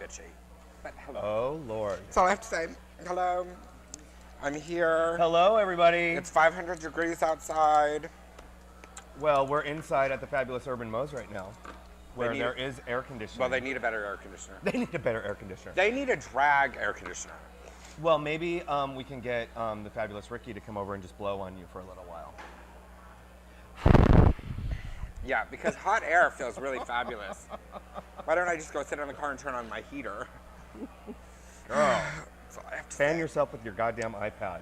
bitchy. But hello. Oh, Lord. That's all I have to say. Hello. I'm here. Hello, everybody. It's 500 degrees outside. Well, we're inside at the Fabulous Urban Moapos right now, where there is air conditioning. Well, they need a better air conditioner. They need a better air conditioner. They need a drag air conditioner. Well, maybe we can get the Fabulous Ricky to come over and just blow on you for a little while. Yeah, because hot air feels really fabulous. Why don't I just go sit in the car and turn on my heater? Girl, That's all I have to fan say. yourself with your goddamn iPad.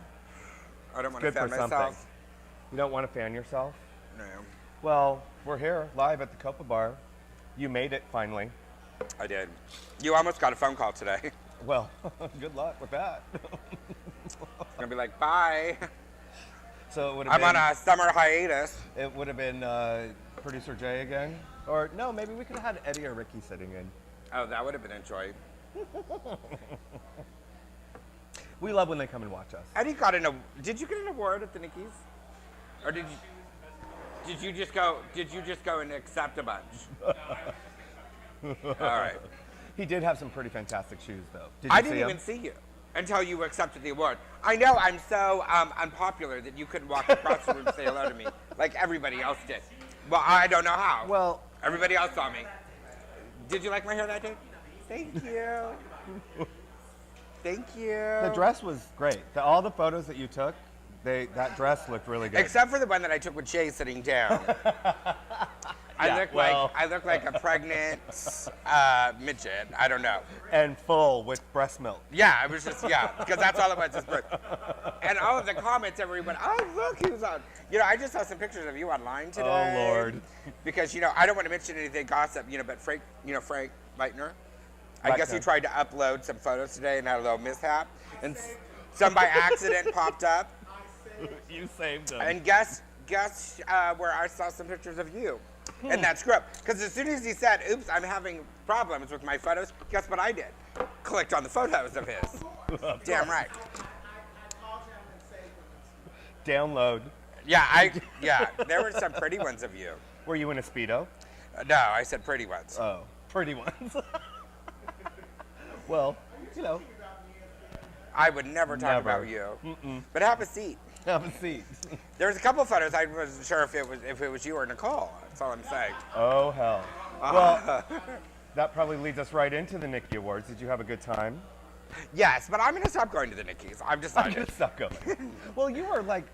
I don't want to Good fan for myself. something. You don't want to fan yourself? No, Well, we're here live at the Copa Bar. You made it finally. I did. You almost got a phone call today. Well, good luck with that. It's gonna be like, bye. So it would have I'm been, on a summer hiatus. It would have been producer Jay again, or no, maybe we could have had Eddie or Ricky sitting in. Oh, that would have been a joy. We love when they come and watch us. Eddie got did you get an award at the Nickies? Or did you just go and accept a bunch? All right. He did have some pretty fantastic shoes, though. Did you I see didn't him? even see you until you accepted the award. I know I'm so unpopular that you couldn't walk across the room and say hello to me like everybody else did. Well, I don't know how. Well, Everybody else saw me. Did you like my hair that day? Thank you. Thank you. the dress was great. All the photos that you took, that dress looked really good. Except for the one that I took with Jay sitting down. I look like a pregnant midget. I don't know. And full with breast milk. Yeah, it was just, because that's all it was. Just and all of the comments, everyone, oh, look, he was on. I just saw some pictures of you online today. Oh, Lord. Because, I don't want to mention anything gossip, but Frank Leitner, I guess he tried to upload some photos today and had a little mishap. And some by accident popped up. You saved them. And guess where I saw some pictures of you? In that script. Because as soon as he said, oops, I'm having problems with my photos, guess what I did? Clicked on the photos of his. Damn right. Download. Yeah, there were some pretty ones of you. Were you in a Speedo? No, I said pretty ones. Oh, pretty ones. Well, I would never talk about you. But have a seat. Have a seat. There was a couple photos I wasn't sure if it was you or Nicole. That's all I'm saying. Oh, hell. Well, that probably leads us right into the Nicky Awards. Did you have a good time? Yes, but I'm going to stop going to the Nickies. I've decided. I'm just stop going. Well, you were like,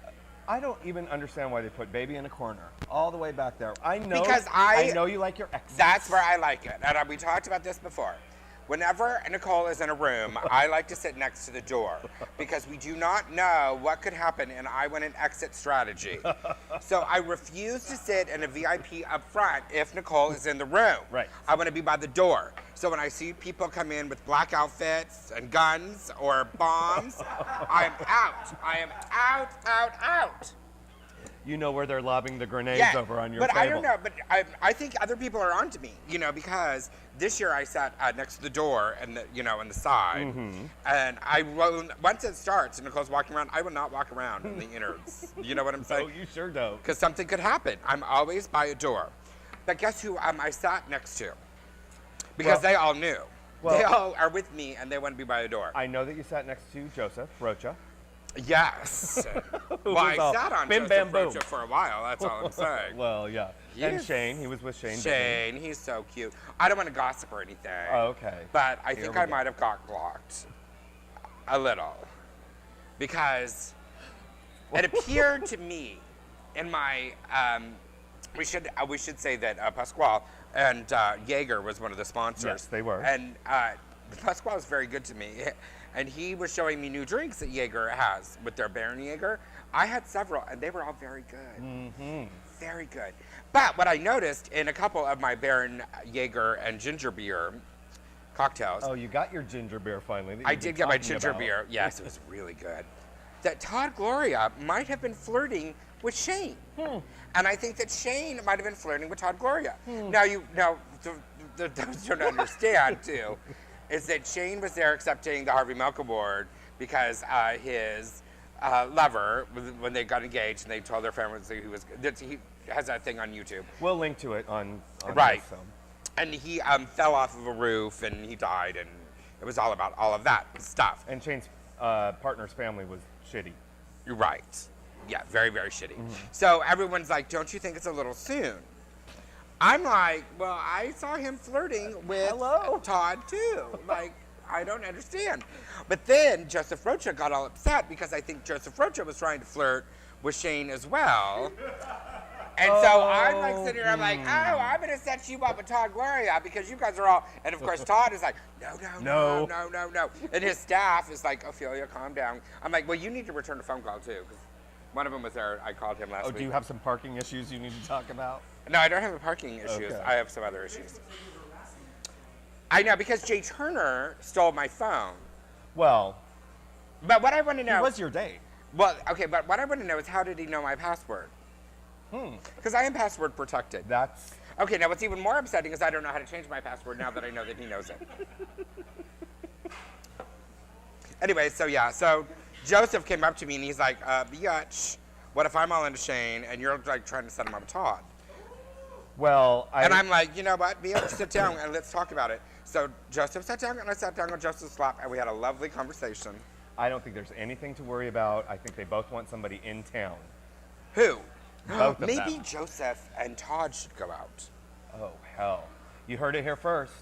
I don't even understand why they put Baby in a corner all the way back there. I know. Because I know you like your exes. That's where I like it. And we talked about this before. Whenever Nicole is in a room, I like to sit next to the door because we do not know what could happen and I want an exit strategy. So I refuse to sit in a VIP up front if Nicole is in the room. Right. I want to be by the door. So when I see people come in with black outfits and guns or bombs, I'm out. I am out, out, out. You know where they're lobbing the grenades over on your but table. I don't know. But I think other people are onto me, because this year I sat next to the door and on the side, and once it starts and Nicole's walking around, I will not walk around in the innards. You know what I'm saying? Oh, you sure don't. Because something could happen. I'm always by a door. But guess who I sat next to? Because they all knew. They all are with me and they want to be by a door. I know that you sat next to Joseph Rocha. Yes. Well, I sat on Joseph Rocha for a while, that's all I'm saying. Well, yeah. And Shane, he was with Shane. Shane, he's so cute. I don't want to gossip or anything. Oh, okay. But I think I might have got blocked. A little. Because it appeared to me in my, we should say that Pasquale and Jaeger was one of the sponsors. Yes, they were. And Pasquale was very good to me. And he was showing me new drinks that Jaeger has with their Baron Jaeger. I had several, and they were all very good. Mm-hmm. Very good. But what I noticed in a couple of my Baron Jaeger and ginger beer cocktails. Oh, you got your ginger beer finally. I did get my ginger beer. Yes, it was really good. That Todd Gloria might have been flirting with Shane. And I think that Shane might have been flirting with Todd Gloria. Now, those don't understand, too, is that Shane was there accepting the Harvey Milk Award because his lover, when they got engaged and they told their families that he has that thing on YouTube. We'll link to it on right. This, so. And he fell off of a roof and he died, and It was all about all of that stuff. And Shane's partner's family was shitty. You're right. Yeah, very, very shitty. So everyone's like, don't you think it's a little soon? I'm like, well, I saw him flirting with Todd too. Like, I don't understand. But then Joseph Rocha got all upset because I think Joseph Rocha was trying to flirt with Shane as well. And so I'm like sitting here, I'm like, oh, I'm going to set you up with Todd Gloria because you guys are all, and of course Todd is like, no. And his staff is like, Ophelia, calm down. I'm like, well, you need to return a phone call too, because one of them was there, I called him last week. Oh, do you have some parking issues you need to talk about? No, I don't have parking issues. Okay. I have some other issues. I know, because Jay Turner stole my phone. Well, but what I want to know... He was your date. Well, okay, but what I want to know is how did he know my password? Because I am password protected. That's... Okay, now what's even more upsetting is I don't know how to change my password now that I know that he knows it. Anyway, so yeah, so Joseph came up to me and he's like, biatch, what if I'm all into Shane and you're like trying to set him up with Todd? Well, And I'm like, you know what, biatch, sit down and let's talk about it. So Joseph sat down and I sat down on Joseph's lap and we had a lovely conversation. I don't think there's anything to worry about. I think they both want somebody in town. Who? Both of Maybe them. Joseph and Todd should go out. Oh, hell. You heard it here first.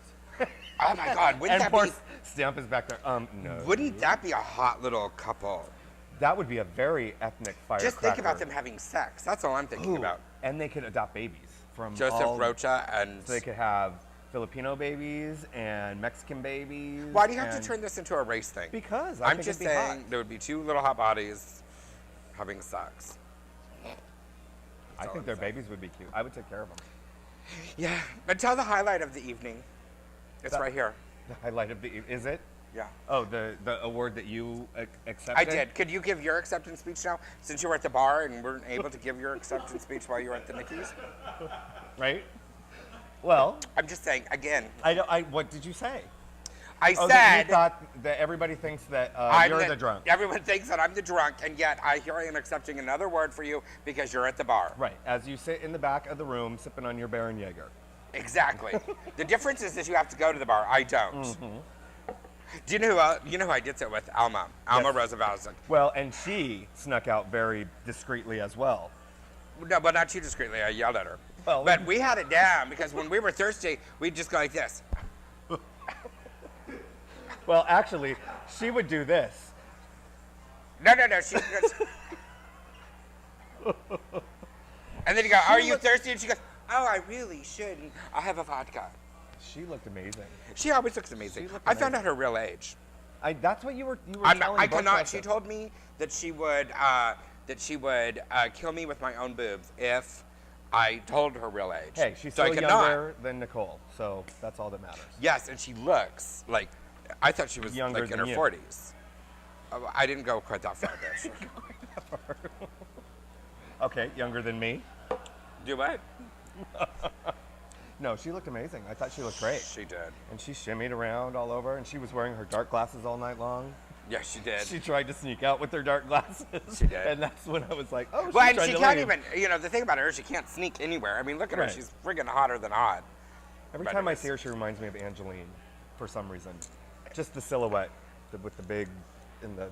Oh my God, wouldn't And that of course, be... Stamp is back there. No. Wouldn't that be a hot little couple? That would be a very ethnic firecracker. Just think about them having sex. That's all I'm thinking about. And they could adopt babies from Joseph Rocha and... So they could have Filipino babies and Mexican babies. Why do you have to turn this into a race thing? Because I'm just saying there would be two little hot bodies having sex. I think their babies would be cute. I would take care of them. Yeah, but tell the highlight of the evening. It's right here. The highlight of the is it? Yeah. Oh, the award that you accepted? I did. Could you give your acceptance speech now, since you were at the bar and weren't able to give your acceptance speech while you were at the Nicky's? Right. Well, I'm just saying again. What did you say? I That said you thought that everybody thinks that you're the drunk. Everyone thinks that I'm the drunk, and yet here I am accepting another word for you because you're at the bar. Right. As you sit in the back of the room sipping on your Baron Jaeger. Exactly. The difference is that you have to go to the bar. I don't. Do you know who I did sit with? Alma Roosevelt. Well, and she snuck out very discreetly as well. No, but not too discreetly. I yelled at her. Well, but we had it down because when we were thirsty, we'd just go like this. Well, actually, she would do this. No. She goes. And then you go, are you thirsty? And she goes, oh, I really shouldn't. I'll have a vodka. She looked amazing. She always looks amazing. I found out her real age. That's what you were I telling cannot. She told me that she would kill me with my own boobs if I told her real age. Hey, she's so still younger than Nicole, so that's all that matters. Yes, and she looks like, I thought she was Younger like in than her you. 40s. I didn't go quite that far, bitch. Okay, younger than me. Do what? No, she looked amazing. I thought she looked great. She did. And she shimmied around all over, and she was wearing her dark glasses all night long. Yes, she did. She tried to sneak out with her dark glasses. She did. And that's when I was like, oh, she's well, and trying she to can't leave. even, the thing about her is she can't sneak anywhere. I mean, look at her. Right. She's friggin' hotter than hot. Every time I see her, she reminds me of Angeline for some reason. Just the silhouette with the big in the...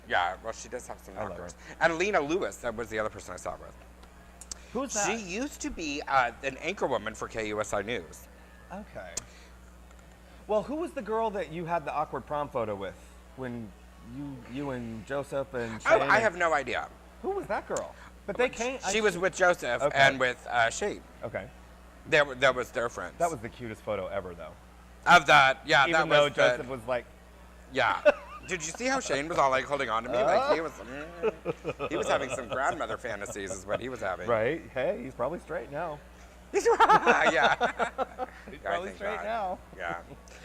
Yeah, well, she does have some I love knockers. And Lena Lewis, that was the other person I saw with. Who's that? She used to be an anchor woman for KUSI News. Okay. Well, who was the girl that you had the awkward prom photo with when you and Joseph and Shane? Oh, I have no idea. Who was that girl? But they came. She was with Joseph Okay. and with Shane. Okay. That was their friends. That was the cutest photo ever, though. Of that, yeah. Even that though was Joseph was like, yeah. Did you see how Shane was all like holding on to me? Like he was having some grandmother fantasies is what he was having. right? Hey, he's probably straight now. Yeah. He's probably straight now. Yeah.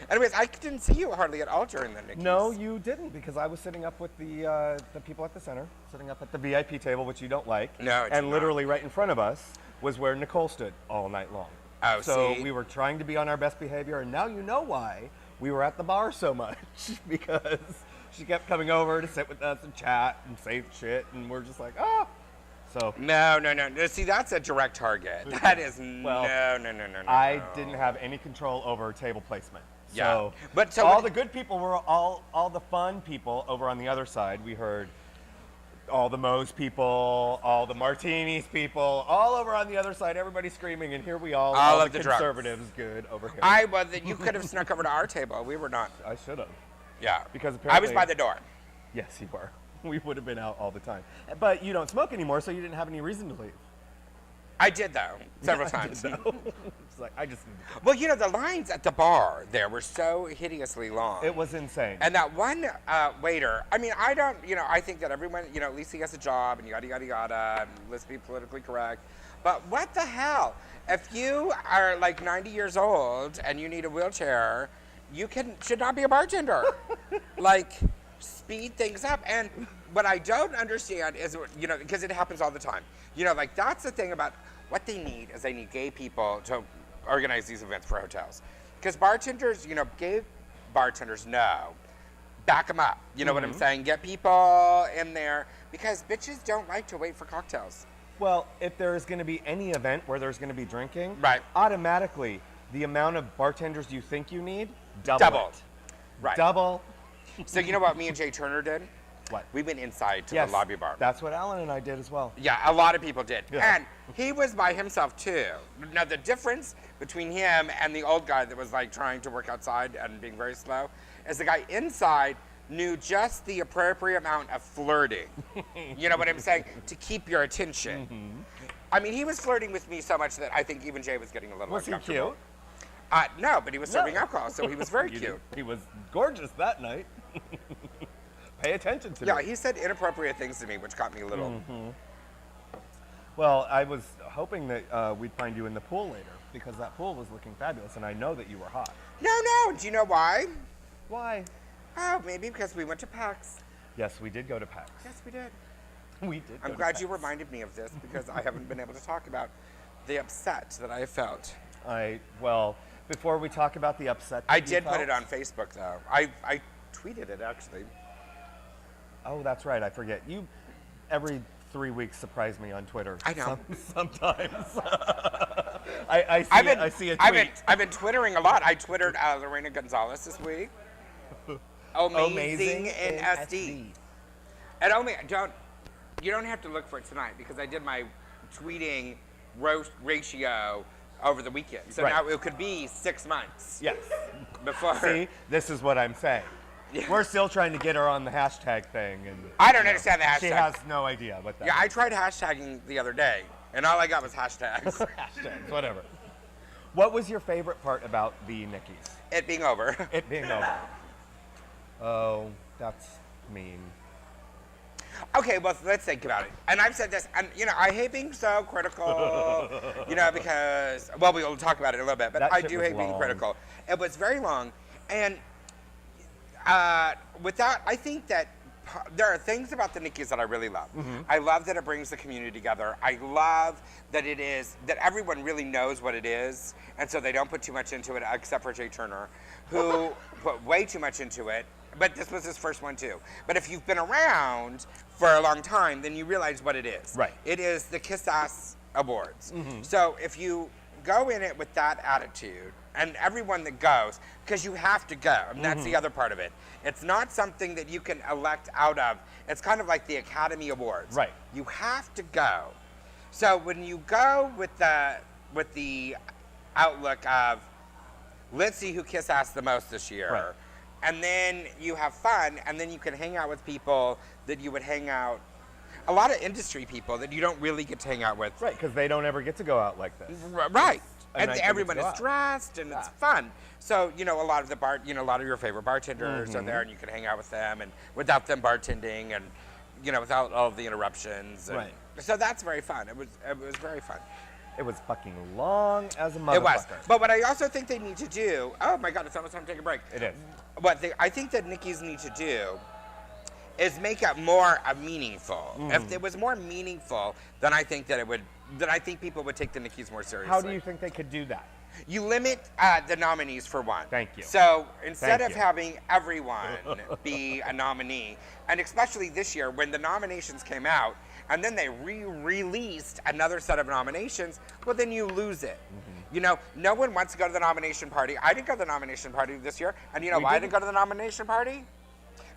Anyways, I didn't see you hardly at all during the Nicky's. No, you didn't, because I was sitting up with the people at the center, sitting up at the VIP table, which you don't like. No, I did and not. literally right in front of us was where Nicole stood all night long. Oh, so see? we were trying to be on our best behavior, and now you know why we were at the bar so much, because she kept coming over to sit with us and chat and say shit, and we're just like, ah. So No. See, that's a direct target. That is Well, no. I didn't have any control over table placement. Yeah. So, But so all what- the good people were all the fun people over on the other side. We heard all the Moe's people, all the Martinis people, all over on the other side, everybody screaming, and here we all of the drunks. conservatives good over here. I was. You could have snuck over to our table. We were not. I should have. Yeah. Because I was apparently- by the door. Yes, you were. We would have been out all the time. But you don't smoke anymore, so you didn't have any reason to leave. I did though, several times. It's like, I just need to go. Well, you know, the lines at the bar there were so hideously long. It was insane. And that one waiter, I mean, I don't, you know, I think that everyone, you know, at least he has a job and yada, yada, yada, and let's be politically correct. But what the hell? If you are like 90 years old and you need a wheelchair, you should not be a bartender. Like, speed things up. And what I don't understand is, you know, because it happens all the time. You know, like, that's the thing about what they need is they need gay people to organize these events for hotels. Because bartenders, you know, gay bartenders know. Back them up. You know what I'm saying? Get people in there. Because bitches don't like to wait for cocktails. Well, if there is going to be any event where there's going to be drinking, Right. automatically the amount of bartenders you think you need, double. Doubled. it. Right. Double. So you know what me and Jay Turner did? What? We went inside to Yes, the lobby bar. That's what Alan and I did as well. Yeah, a lot of people did. Yeah. And he was by himself too. Now the difference between him and the old guy that was like trying to work outside and being very slow is the guy inside knew just the appropriate amount of flirting. You know what I'm saying? To keep your attention. I mean, he was flirting with me so much that I think even Jay was getting a little Was he uncomfortable. cute? No, but he was serving alcohol, so he was very You cute. did- He was gorgeous that night. Pay attention to Yeah, me. he said inappropriate things to me, which got me a little. Well, I was hoping that we'd find you in the pool later because that pool was looking fabulous, and I know that you were hot. No. Do you know why? Why? Oh, maybe because we went to Pecs. Yes, we did go to Pecs. Yes, we did. We did. I'm go glad to you Pecs. reminded me of this because I haven't been able to talk about the upset that I felt. Well, before we talk about the upset, I that you did put felt- it on Facebook though. I tweeted it actually. Oh, that's right. I forget. You every 3 weeks surprise me on Twitter. I know. Sometimes. I see a tweet. I've been twittering a lot. I twittered Lorena Gonzalez this week. Amazing in SD. And you don't have to look for it tonight because I did my tweeting ratio over the weekend. So Right. now it could be 6 months Yes. before. See, this is what I'm saying. Yeah. We're still trying to get her on the hashtag thing, and I don't understand the hashtag. she has no idea what that. Yeah, I is. tried hashtagging the other day, and all I got was hashtags. Hashtags, whatever. What was your favorite part about the Nickies? It being over. It being over. Oh, that's mean. Okay, well, let's think about it. And I've said this, and you know, I hate being so critical, you know, because, well, we'll talk about it in a little bit, but That I shit do was hate being long. critical. It was very long, and I think that there are things about the Nickies that I really love. I love that it brings the community together. I love that that everyone really knows what it is, and so they don't put too much into it, except for Jay Turner, who put way too much into it. But this was his first one too. But if you've been around for a long time, then you realize what it is. Right. It is the Kiss Ass Awards. So if you go in it with that attitude, and everyone that goes, because you have to go, and that's the other part of it. It's not something that you can elect out of. It's kind of like the Academy Awards. Right. You have to go. So when you go with the outlook of, let's see who kiss ass the most this year. Right. And then you have fun, and then you can hang out with people that you would hang out, a lot of industry people that you don't really get to hang out with. Right, because they don't ever get to go out like this. Right. a And night everyone to go is out. dressed, and it's fun. So, you know, a lot of a lot of your favorite bartenders are there, and you can hang out with them, and without them bartending, and, you know, without all of the interruptions. And Right. So that's very fun. It was very fun. It was fucking long as a motherfucker. It was. But what I also think they need to do, oh my God, it's almost time to take a break. It is. I think that Nickies need to do is make it more meaningful. If it was more meaningful, then I think people would take the Nickies more seriously. How do you think they could do that? You limit the nominees for one. Thank you. So instead Thank of you. having everyone be a nominee, and especially this year when the nominations came out, and then they re-released another set of nominations, well, then you lose it. You know, no one wants to go to the nomination party. I didn't go to the nomination party this year. And you know why I didn't go to the nomination party?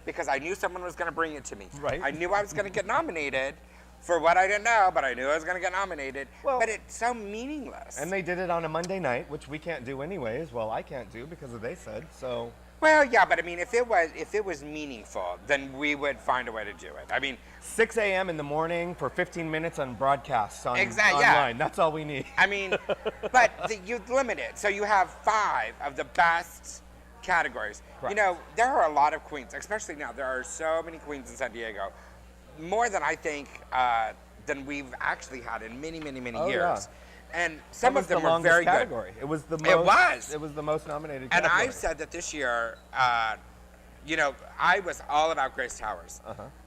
Because I knew someone was going to bring it to me. Right. I knew I was going to get nominated for what I didn't know, but I knew I was going to get nominated. Well, but it's so meaningless. And they did it on a Monday night, which we can't do anyways. Well, I can't do because of they said, so. Well, yeah, but I mean, if it was meaningful, then we would find a way to do it. I mean, 6 a.m. in the morning for 15 minutes on broadcasts online. Yeah. That's all we need. I mean, but you limit it. So you have 5 of the best categories. Correct. You know, there are a lot of queens, especially now. There are so many queens in San Diego, more than I think than we've actually had in many, many, many years. Yeah. And some of them were very category. good. It was the most. It was the most nominated and category. I said that this year, you know, I was all about Grace Towers.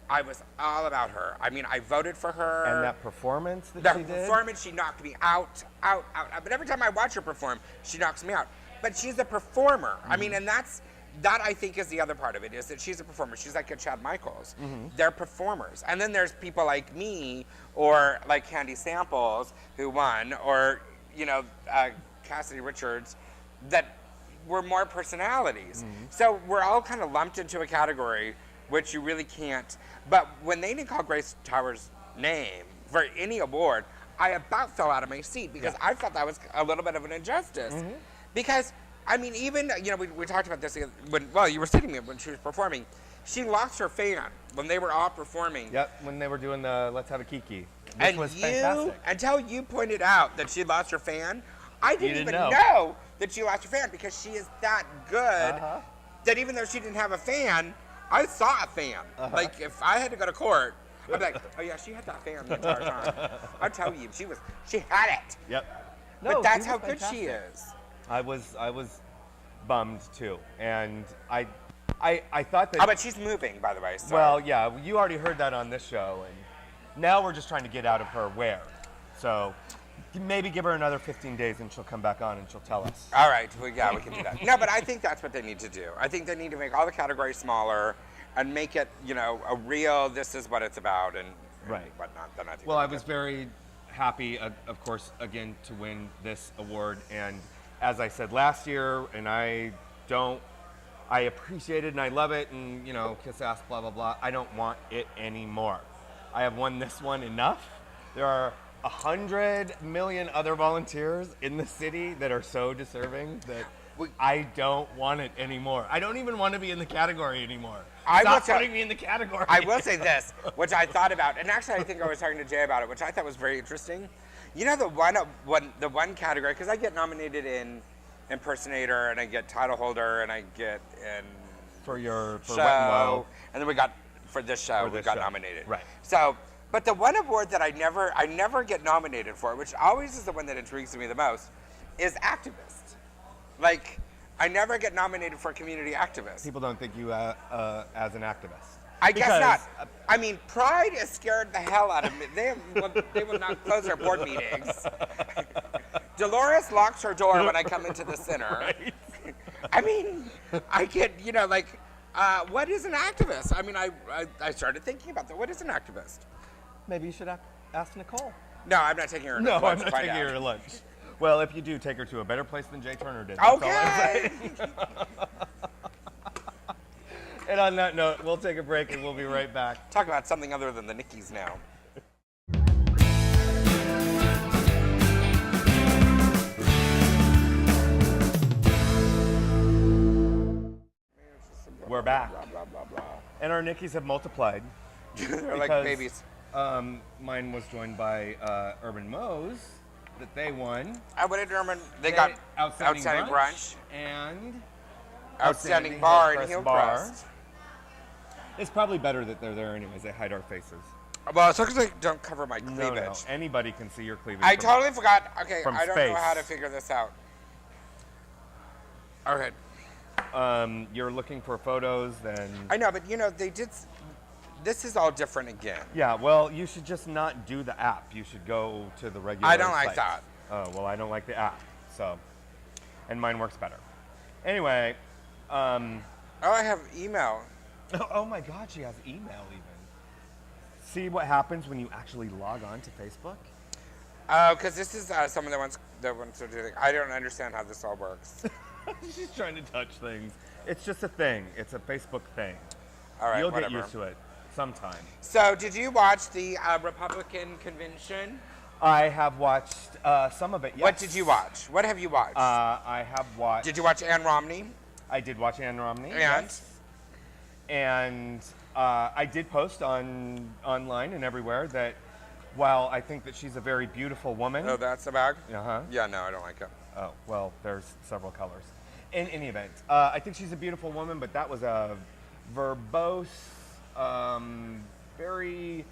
I was all about her. I mean, I voted for her. And that performance that she did. That performance, she knocked me out. But every time I watch her perform, she knocks me out. But she's a performer. I mean, and that I think is the other part of it, is that she's a performer. She's like a Chad Michaels. They're performers. And then there's people like me, or like Candy Samples, who won, or, you know, Cassidy Richards, that were more personalities. So we're all kind of lumped into a category, which you really can't. But when they didn't call Grace Towers' name for any award, I about fell out of my seat, because I thought that was a little bit of an injustice. Because, I mean, even, you know, we talked about this when, well, you were sitting there when she was performing. She lost her fan when they were all performing. Yep, when they were doing the Let's Have a Kiki. Which was fantastic. Until you pointed out that she lost her fan, I didn't even know that she lost her fan, because she is that good that even though she didn't have a fan, I saw a fan. Like, if I had to go to court, I'd be like, oh yeah, she had that fan the entire time. I'll tell you, she had it. Yep. But that's how good she is. I was bummed too, and I thought that. Oh, but she's moving, by the way. So. Well, yeah, you already heard that on this show, and now we're just trying to get out of her where. So maybe give her another 15 days, and she'll come back on and she'll tell us. All right, well, yeah, we can do that. No, but I think that's what they need to do. I think they need to make all the categories smaller and make it, you know, a real. This is what it's about, and whatnot. Then I think. Well, I was very happy, of course, again, to win this award, and as I said last year, and I appreciate it and I love it, and, you know, kiss ass, blah, blah, blah. I don't want it anymore. I have won this one enough. There are 100 million other volunteers in the city that are so deserving that I don't want it anymore. I don't even want to be in the category anymore. Stop putting me in the category. I will say this, which I thought about, and actually I think I was talking to Jay about it, which I thought was very interesting. You know, the one category, because I get nominated in impersonator, and I get title holder, and I get in for show, Wet and Low. And then we got for this show, we got nominated. Right. So, but the one award that I never get nominated for, which always is the one that intrigues me the most, is activist. Like, I never get nominated for community activist. People don't think you as an activist. I guess not. I mean, Pride has scared the hell out of me. They will not close their board meetings. Dolores locks her door when I come into the center. Right. I mean, I get, you know, like, what is an activist? I mean, I started thinking about that. What is an activist? Maybe you should ask Nicole. No, I'm not taking her to lunch. No, I'm not taking her to lunch. Well, if you do, take her to a better place than Jay Turner did. Okay. And on that note, we'll take a break and we'll be right back. Talk about something other than the Nickies now. We're back. Blah, blah, blah, blah. And our Nickies have multiplied. They're like babies. Mine was joined by Urban Moapos that they won. What did Urban? They got Outstanding Brunch and Outstanding Bar and Hillcrest. It's probably better that they're there anyways. They hide our faces. Well, it's because they don't cover my cleavage. No. Anybody can see your cleavage. I totally forgot. Okay, from I don't know how to figure this out. Okay. You're looking for photos, then. I know, but you know, they did. This is all different again. Yeah, well, you should just not do the app. You should go to the regular I don't like site. that. Oh, well, I don't like the app, so. And mine works better. Anyway. Oh, I have email. Oh my God, she has email even. See what happens when you actually log on to Facebook? Oh, because this is someone that wants that one sort of thing. I don't understand how this all works. She's trying to touch things. It's just a thing. It's a Facebook thing. All right, You'll whatever. get used to it sometime. So, did you watch the Republican convention? I have watched some of it, yes. What did you watch? What have you watched? I have watched... Did you watch Ann Romney? I did watch Ann Romney. And? Yes. And I did post online and everywhere that while I think that she's a very beautiful woman... Oh, that's the bag? Uh-huh. Yeah, no, I don't like it. Oh, well, there's several colors. In any event, I think she's a beautiful woman, but that was a verbose, very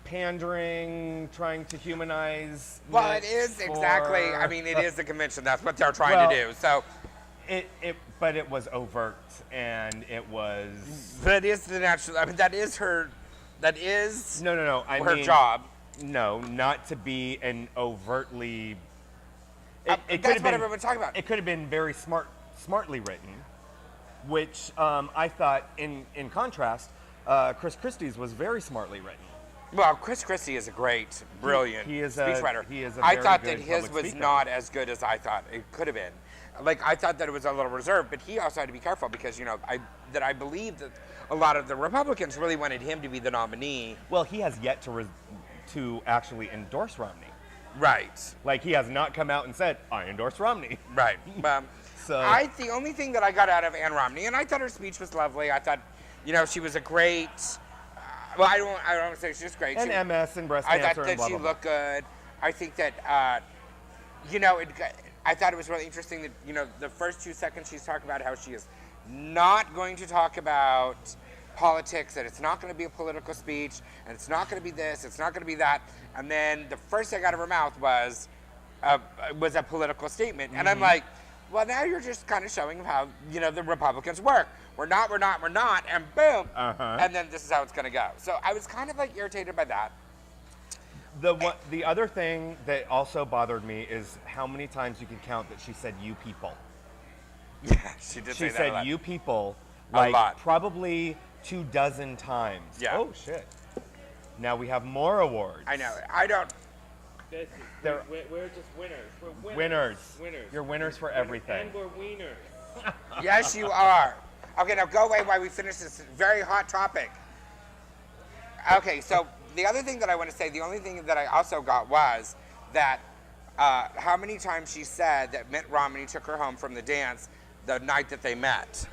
pandering, trying to humanize. Well, it is exactly. I mean, it is the convention. That's what they're trying to do. So, but it was overt, and it was. That is the natural. I mean, that is her. That is. No. I her mean, job. No, not to be an overtly. That's what everyone's talking about. It could have been very smartly written, which I thought, in contrast, Chris Christie's was very smartly written. Well, Chris Christie is a great, brilliant speechwriter. He is a I very thought good that his public was speaker. not as good as I thought it could have been. Like, I thought that it was a little reserved, but he also had to be careful because, I believe that a lot of the Republicans really wanted him to be the nominee. Well, he has yet to actually endorse Romney. Right. Like, he has not come out and said, I endorse Romney. Right. So the only thing that I got out of Ann Romney, and I thought her speech was lovely. I thought, she was a great. Well, I don't say she's great. And MS and breast I cancer thought and blah, that she blah, blah. looked good. I think that, I thought it was really interesting that, the first 2 seconds she's talking about how she is not going to talk about politics, that it's not going to be a political speech, and it's not going to be this, it's not going to be that. And then the first thing out of her mouth was a political statement. And I'm like, well, now you're just kind of showing how, the Republicans work. We're not, and boom. Uh-huh. And then this is how it's going to go. So I was kind of irritated by that. The other thing that also bothered me is how many times you can count that she said "you people." Yeah, she did say that a said lot. "you people" A lot. probably 24 times. Yeah. Oh shit! Now we have more awards. I know. I don't. We're just winners. We're Winners. Winners. You're winners for everything. And we're wieners. Yes, you are. Okay, now go away while we finish this very hot topic. Okay, so the other thing that I want to say, the only thing that I also got was that how many times she said that Mitt Romney took her home from the dance the night that they met.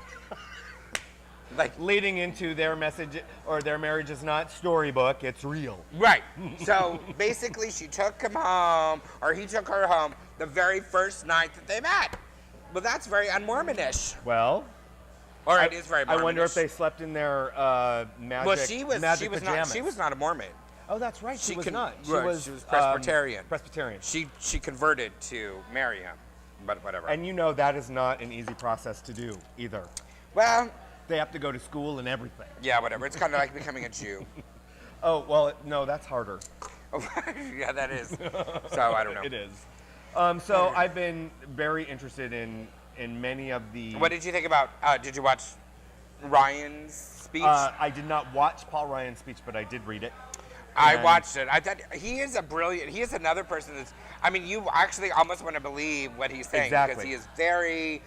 Leading into their message or their marriage is not storybook, it's real. Right. So basically she took him home, or he took her home the very first night that they met. Well, that's very un-Mormonish. Well, Or it is very Mormonish. I wonder if they slept in their magic Well, she was pajamas. not a Mormon. Oh, that's right. She was not. She was Presbyterian. Presbyterian. She converted to marry him, but whatever. And that is not an easy process to do either. Well, they have to go to school and everything. Yeah, whatever. It's kind of like becoming a Jew. Oh, well, no, that's harder. Yeah, that is. So I don't know. It is. So I've been very interested in many of the... What did you think about, did you watch Ryan's speech? I did not watch Paul Ryan's speech, but I did read it. I watched it. I thought he is another person that's, you actually almost want to believe what he's saying. Exactly. Because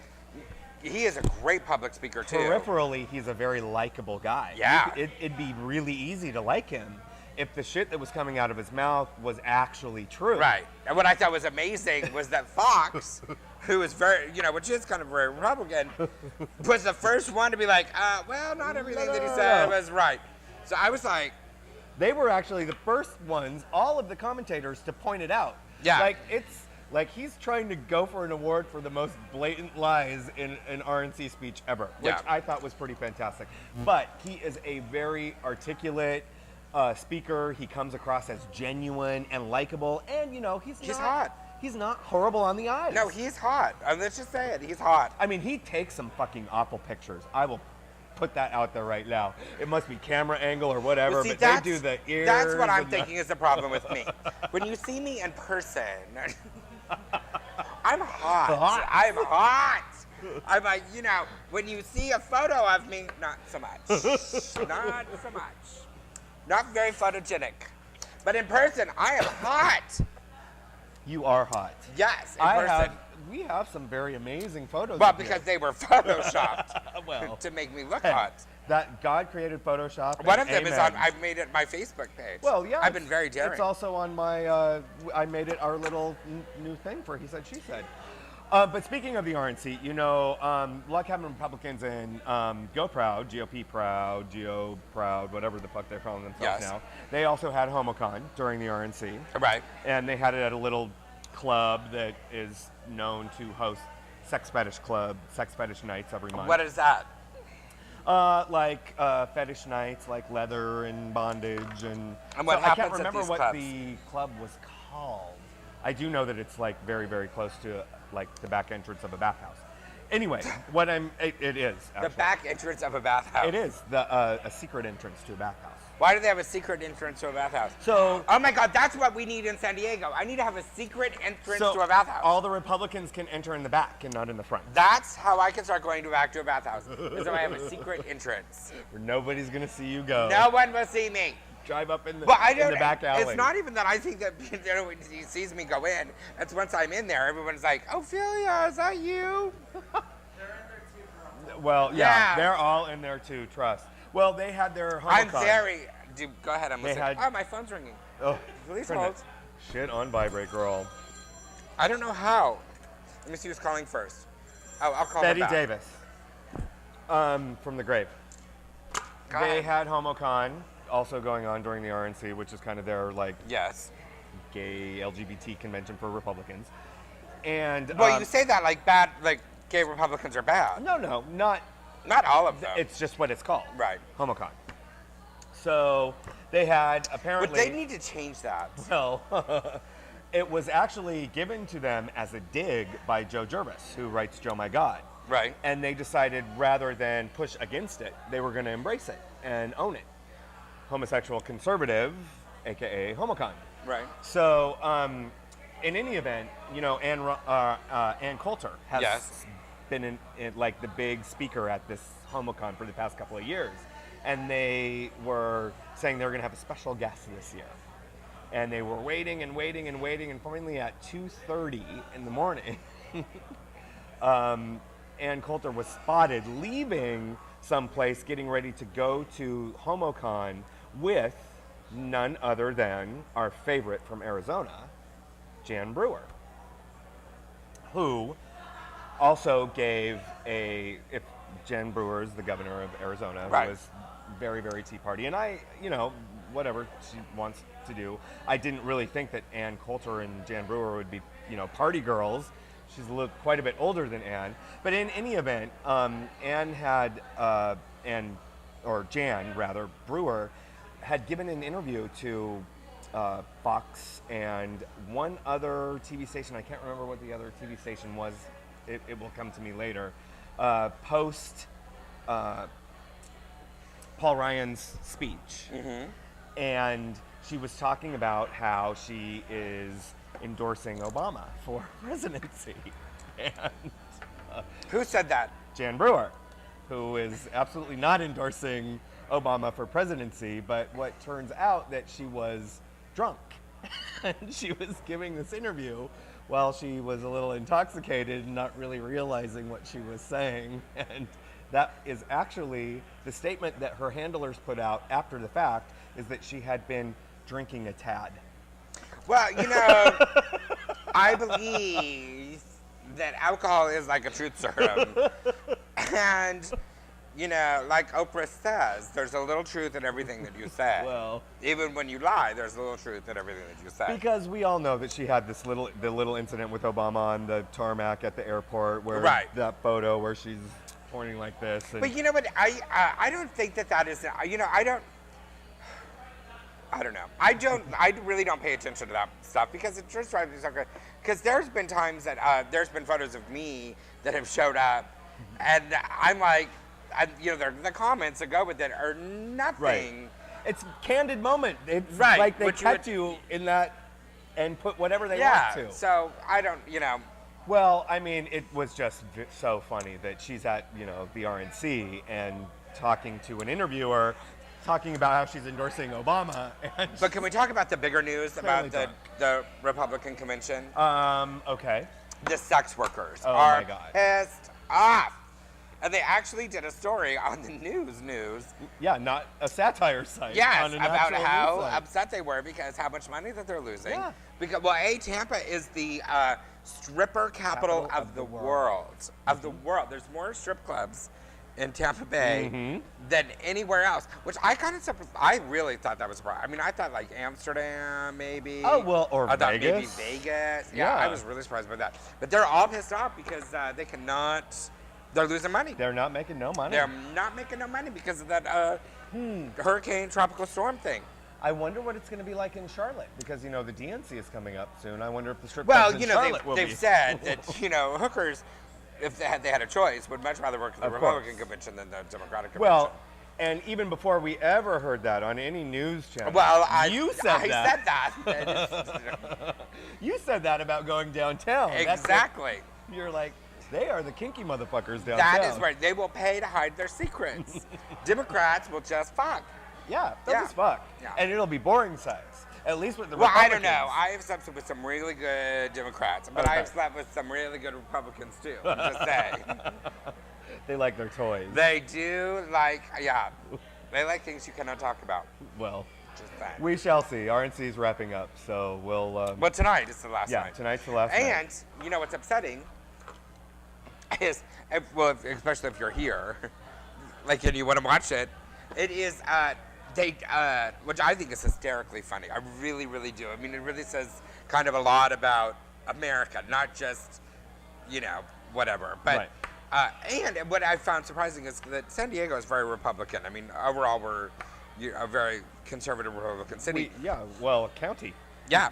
he is a great public speaker too. Peripherally, he's a very likable guy. Yeah. It'd be really easy to like him if the shit that was coming out of his mouth was actually true. Right. And what I thought was amazing was that Fox, who is very, which is kind of very Republican, was the first one to be like, well, not everything that he said was right. So I was like... They were actually the first ones, all of the commentators, to point it out. Yeah. Like he's trying to go for an award for the most blatant lies in an RNC speech ever, which I thought was pretty fantastic. But he is a very articulate speaker. He comes across as genuine and likable, and he's hot. He's not horrible on the eyes. No, he's hot. Let's just say it. He's hot. He takes some fucking awful pictures. I will put that out there right now. It must be camera angle or whatever, Well, see, but they do the ears. That's what I'm thinking is the problem with me. When you see me in person, I'm hot. I'm hot. I'm like, when you see a photo of me, not so much. Not so much. Not very photogenic. But in person, I am hot. You are hot. Yes, in person. We have some very amazing photos. Well, of you. because they were photoshopped Well, to make me look hot. that God created Photoshop. One and of them is amen. on. I've made it my Facebook page. Well, yeah. I've been very daring. It's also on my. I made it our little new thing for He Said, She Said. But speaking of the RNC, you know, Luck having Republicans in Go Proud, GOP Proud, Geo Proud, whatever the fuck they're calling themselves Yes. now. They also had HomoCon during the RNC. Right. And they had it at a little club that is known to host sex fetish nights every month. What is that? Like fetish nights, like leather and bondage, and what I can't happens at remember these what clubs? the club was called. I do know that it's like very, very close to like the back entrance of a bathhouse. Anyway, it is actually. The back entrance of a bathhouse. It is a secret entrance to a bathhouse. Why do they have a secret entrance to a bathhouse? So, oh my God, that's what we need in San Diego. I need to have a secret entrance to a bathhouse. all the Republicans can enter in the back and not in the front. That's how I can start going back to a bathhouse. Is if I have a secret entrance. Where nobody's gonna see you go. No one will see me. Drive up in the, But I in don't. the back alley. It's not even that I think that he sees me go in. It's once I'm in there, everyone's like, "Ophelia, is that you?" Well, yeah, they're all in there too. Trust. Well, they had their HomoCon. I'm very. Go ahead. I'm listening. had- Oh, my phone's ringing. Oh, Please turn that hold. shit on vibrate, girl. I don't know how. Let me see who's calling first. Oh, I'll call Betty her back. Davis. From the grave. Go They ahead. had HomoCon also going on during the RNC, which is kind of their like Yes. gay LGBT convention for Republicans. And Well, you say that like bad, like gay Republicans are bad. no, not. Not all of them. It's just what it's called. Right. HomoCon. So they had apparently. But they need to change that. Well, it was actually given to them as a dig by Joe Jervis, who writes Joe My God. Right. And they decided rather than push against it, they were going to embrace it and own it. Homosexual conservative, aka HomoCon. Right. So, in any event, you know, Ann Coulter has Yes. been in like the big speaker at this HomoCon for the past couple of years, and they were saying they were going to have a special guest this year, and they were waiting and waiting and waiting, and finally at 2:30 in the morning, Ann Coulter was spotted leaving someplace, getting ready to go to HomoCon with none other than our favorite from Arizona, Jan Brewer, who also gave if Jan Brewer is the governor of Arizona, Right. who was very, very Tea Party, and I, you know, whatever she wants to do. I didn't really think that Ann Coulter and Jan Brewer would be, you know, party girls. She's quite a bit older than Ann. But in any event, Jan Brewer, had given an interview to Fox and one other TV station. I can't remember what the other TV station was. It will come to me later. Post Paul Ryan's speech. Mm-hmm. And she was talking about how she is endorsing Obama for presidency. And Who said that? Jan Brewer, who is absolutely not endorsing Obama for presidency, but what turns out that she was drunk. And she was giving this interview while she was a little intoxicated and not really realizing what she was saying. And that is actually the statement that her handlers put out after the fact, is that she had been drinking a tad. Well, you know, I believe that alcohol is like a truth serum. And, you know, like Oprah says, there's a little truth in everything that you say. Well, even when you lie, there's a little truth in everything that you say. because we all know that she had the little incident with Obama on the tarmac at the airport, where Right. that photo where she's pointing like this. And But you know what? I don't think that is. You know, I don't know. I really don't pay attention to that stuff because it just drives me so good. Because there's been times that there's been photos of me that have showed up, and I'm like, you know, the comments that go with it are nothing. Right. It's candid moment. It's Right, like they which kept would- you in that and put whatever they Yeah. want to. So I don't. You know. Well, I mean, it was just so funny that she's at, you know, the RNC and talking to an interviewer talking about how she's endorsing Obama. And But can we talk about the bigger news about Clearly the Republican convention? Okay. The sex workers Oh are my God. pissed off. And they actually did a story on the news. Yeah, not a satire site. Yes, on an about actual how news site. upset they were because how much money that they're losing. Yeah. Because Tampa is the stripper capital of the world. Of the world. There's more strip clubs in Tampa Bay than anywhere else, which I kind of I really thought that was surprising. I mean, I thought like Amsterdam maybe. Oh, well, or I thought maybe Vegas. Vegas. Yeah. I was really surprised by that. But they're all pissed off because they cannot. They're losing money. They're not making no money. They're not making no money because of that hurricane tropical storm thing. I wonder what it's going to be like in Charlotte because, the DNC is coming up soon. I wonder if the strip Well, clubs in Charlotte will they've be. said that, hookers, if they had a choice, would much rather work at the Of Republican course. convention than the Democratic convention. Well, and even before we ever heard that on any news channel, Well, you said I that. said that. You said that about going downtown. That's Exactly. it. You're like, they are the kinky motherfuckers downtown. That is right. They will pay to hide their secrets. Democrats will just fuck. Yeah, that's Yeah. as fuck. Yeah. And it'll be boring sex. At least with the Well, I Republicans. don't know. I have slept with some really good Democrats, but I have Okay. slept with some really good Republicans too. I'm just saying. They like their toys. They do like, they like things you cannot talk about. Well, Just saying. we shall see. RNC is wrapping up, so we'll. Well, tonight is the last yeah, night. tonight's the last night. And you know what's upsetting is, especially if you're here, like, and you want to watch it, it is which I think is hysterically funny. I really, really do. I mean, it really says kind of a lot about America, not just, whatever. But and what I found surprising is that San Diego is very Republican. I mean, overall, we're a very conservative Republican city. County. Yeah.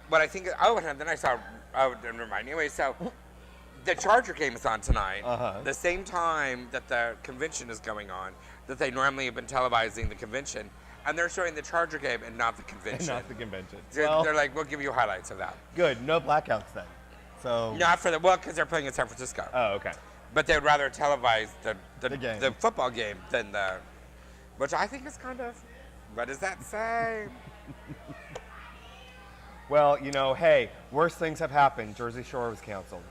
What I think, and then I saw, never mind. Anyway, so the Charger game is on tonight, the same time that the convention is going on, that they normally have been televising the convention, and they're showing the Charger game and not the convention. Not the convention. They're like, we'll give you highlights of that. Good. No blackouts then. So. Not for because they're playing in San Francisco. Oh, okay. But they would rather televise the game. the football game than which I think is kind of, what does that say? Well, hey, worse things have happened. Jersey Shore was canceled.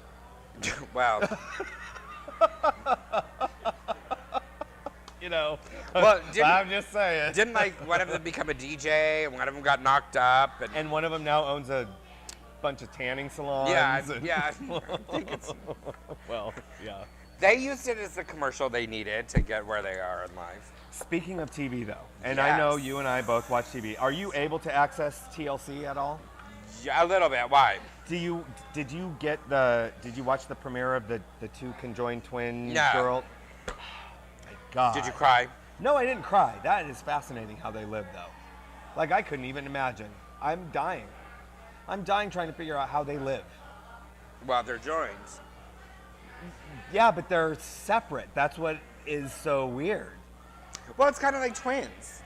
Well. Well, I'm just saying. Didn't one of them become a DJ and one of them got knocked up? And one of them now owns a bunch of tanning salons. Yeah, and- yeah. I think it's, Well, yeah. they used it as the commercial they needed to get where they are in life. Speaking of TV, though, and I know Yes. you and I both watch TV. Are you able to access TLC at all? Yeah, a little bit. Why? Did you watch the premiere of the two conjoined twin No. girl? My God. Did you cry? No, I didn't cry. That is fascinating how they live, though. Like, I couldn't even imagine. I'm dying. I'm dying trying to figure out how they live. Well, they're joined. Yeah, but they're separate. That's what is so weird. Well, it's kind of like twins.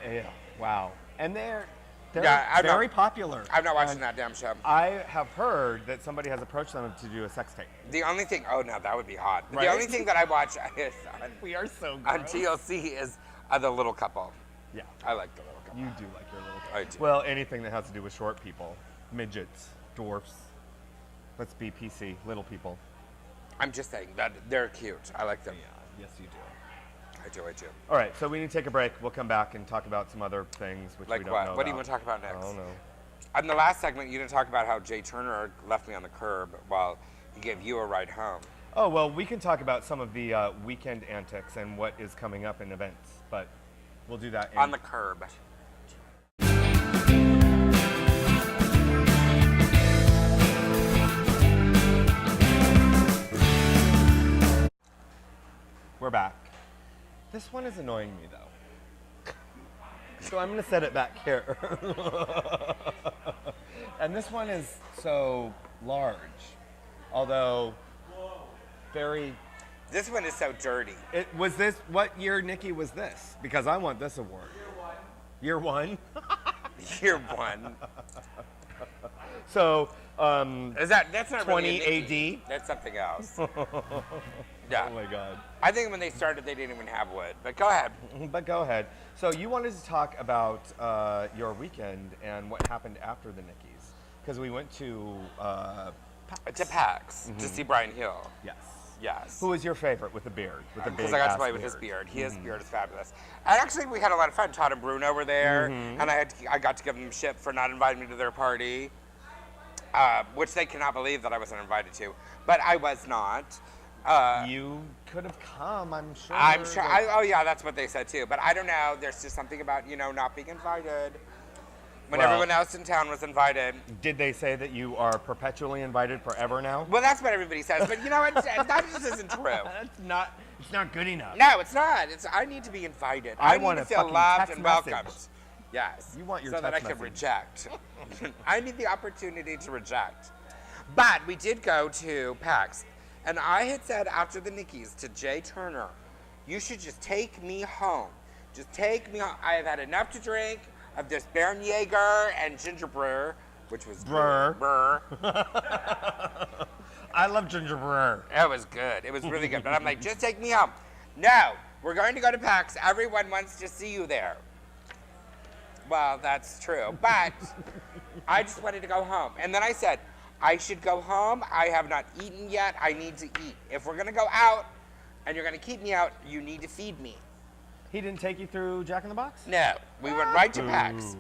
Yeah, wow. And they're Yeah, I'm very not- popular. I'm not watching And that damn show. I have heard that somebody has approached them to do a sex tape. The only thing, now that would be hot. Right? The only thing that I watch is We are so on gross. TLC is the little couple. Yeah, I like the little couple. you do like your little. I do. Well, anything that has to do with short people, midgets, dwarfs. Let's be PC, little people. I'm just saying that they're cute. I like them. Yes, you do. I do. All right, so we need to take a break. We'll come back and talk about some other things which Like we don't what? know What do you about. want to talk about next? I don't know. In the last segment, you didn't talk about how Jay Turner left me on the curb while he gave you a ride home. Oh, well, we can talk about some of the weekend antics and what is coming up in events, but we'll do that On the curb. We're back. This one is annoying me, though. So I'm going to set it back here. And this one is so large, although very... This one is so dirty. What year, Nikki, was this? Because I want this award. Year one? Year one. So, That's not 20 really a Nicky. AD? That's something else. Yeah. Oh my God. I think when they started, they didn't even have wood. But go ahead. But go ahead. So you wanted to talk about your weekend and what happened after the Nickies, because we went to To Pecs to see Brian Hill. Yes. Yes. Who was your favorite with the beard? With the big Because I got to ass play with his beard. His beard is fabulous. And actually, we had a lot of fun. Todd and Bruno were there, and I got to give them shit for not inviting me to their party, which they cannot believe that I wasn't invited to. But I was not. You could have come, I'm sure. I'm sure. Oh yeah, that's what they said too. But I don't know. There's just something about not being invited when everyone else in town was invited. Did they say that you are perpetually invited forever now? Well, that's what everybody says. But that just isn't true. It's not good enough. No, it's not. I need to be invited. I need want to a feel fucking loved text and message. welcomed. Yes. You want your so that I text can message. reject. I need the opportunity to reject. But we did go to Pecs, and I had said after the Nickies to Jay Turner, you should just take me home. Just take me home. I have had enough to drink of this Bernjaeger and ginger brew, which was Brr. Brr. I love ginger brew. It was good. It was really good. But I'm like, just take me home. No, we're going to go to Pecs. Everyone wants to see you there. Well, that's true. But I just wanted to go home. And then I said, I should go home. I have not eaten yet. I need to eat. If we're going to go out and you're going to keep me out, you need to feed me. He didn't take you through Jack in the Box? No, we went right to Pecs.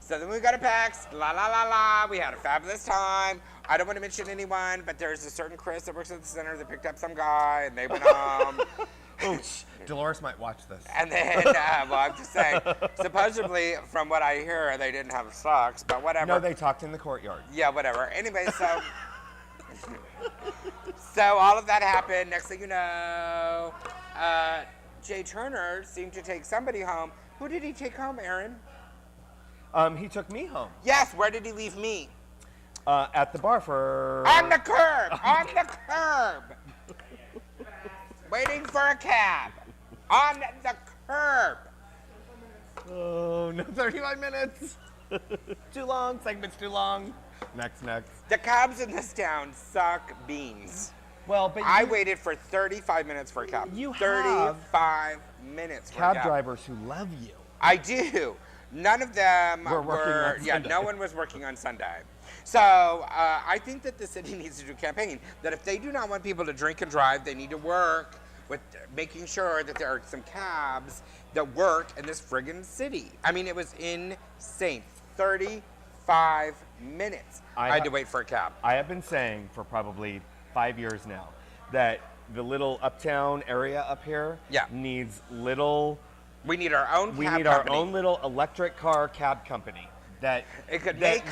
So then we got to Pecs, la la la la. We had a fabulous time. I don't want to mention anyone, but there's a certain Chris that works at the center that picked up some guy, and they went home. Dolores might watch this. And then, well, I'm just saying, supposedly, from what I hear, they didn't have socks, but whatever. No, they talked in the courtyard. Yeah, whatever. Anyway, so all of that happened. Next thing you know, Jay Turner seemed to take somebody home. Who did he take home, Aaron? He took me home. Yes, where did he leave me? At the bar for... On the curb! On the curb! Waiting for a cab. On the curb. Oh, no, 35 minutes. Too long. Segment's too long. Next. The cabs in this town suck beans. Well, but I waited for 35 minutes for a cab. You have 35 minutes for a cab cab. drivers who love you. I do. None of them Were working on Sunday. no one was working on Sunday. So I think that the city needs to do a campaign that if they do not want people to drink and drive, they need to work with making sure that there are some cabs that work in this friggin' city. I mean, it was insane. 35 minutes I had to wait for a cab. I have been saying for probably 5 years now that the little uptown area up here needs little... We need our own cab We need company. our own little electric car cab company that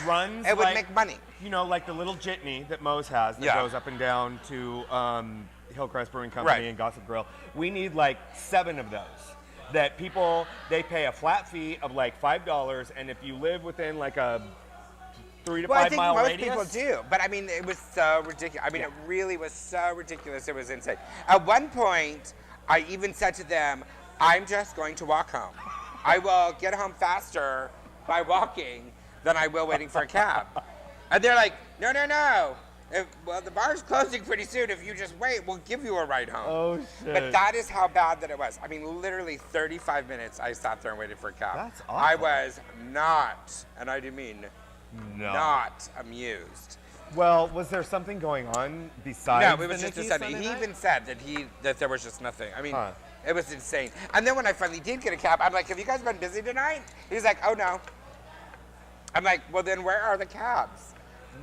runs. It would like, make money. You know, like the little jitney that Moe's has that goes up and down to Hillcrest Brewing Company and Gossip Grill. We need like 7 of those. That people, they pay a flat fee of like $5, and if you live within like a 3 to 5 mile radius. I think most people do, but I mean, it was so ridiculous. I mean, it really was so ridiculous. It was insane. At one point, I even said to them, I'm just going to walk home. I will get home faster by walking than I will waiting for a cab. And they're like, no. Well, the bar's closing pretty soon. If you just wait, we'll give you a ride home. Oh, shit. But that is how bad that it was. I mean, literally 35 minutes I sat there and waited for a cab. That's awful. I was not, and I do mean not amused. Well, was there something going on besides No, it was the just a Nickies Sunday. Sunday He night? even said that there was just nothing. I mean, it was insane. And then when I finally did get a cab, I'm like, have you guys been busy tonight? He's like, oh, no. I'm like, well, then where are the cabs?